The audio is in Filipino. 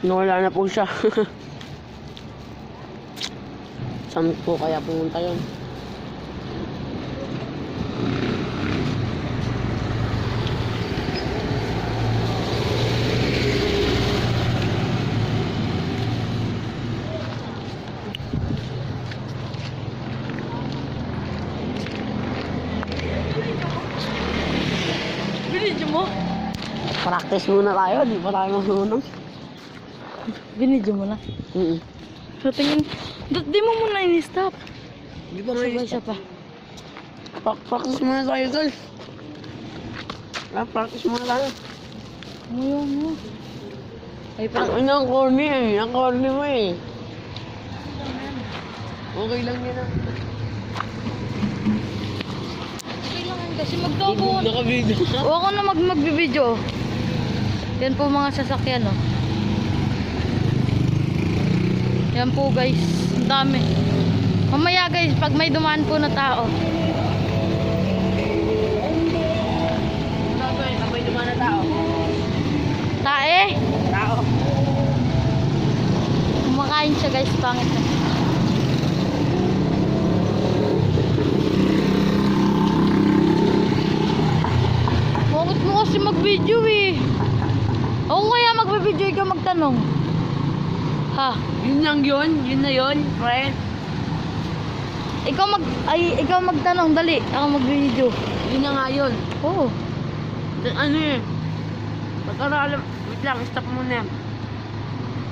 Nawala na po siya. Saan po kaya pumunta yun? Binidyo mo? Practice muna tayo, di pa tayo marunong. Binidyo mo na? So tingin, di mo muna in-stop. Di pa Sabay siya pa. Practice muna tayo, tol. Practice muna tayo. Ngayon mo. Ay, Ano ang corny eh? Ang corny mo eh. Okay lang yan ah. kailangan kasi magtapon. Naka-video ka? O ako na magbibideo. Yan po mga sasakyan, oh. Yan po guys, ang dami. Mamaya guys, pag may dumaan po na tao. Sabay naman na tao. Tae! Tao. Kumakain siya guys, pangit na. Bakit mo kasi mag-video eh? Ako kaya mag-video, ikaw magtanong. Ha? Yun lang yun? Yun na yun, friend? Ikaw magtanong, dali. Ako mag-video. Yun na nga yun. Oo. Ano eh? Pagkaralam, wait lang, stop muna.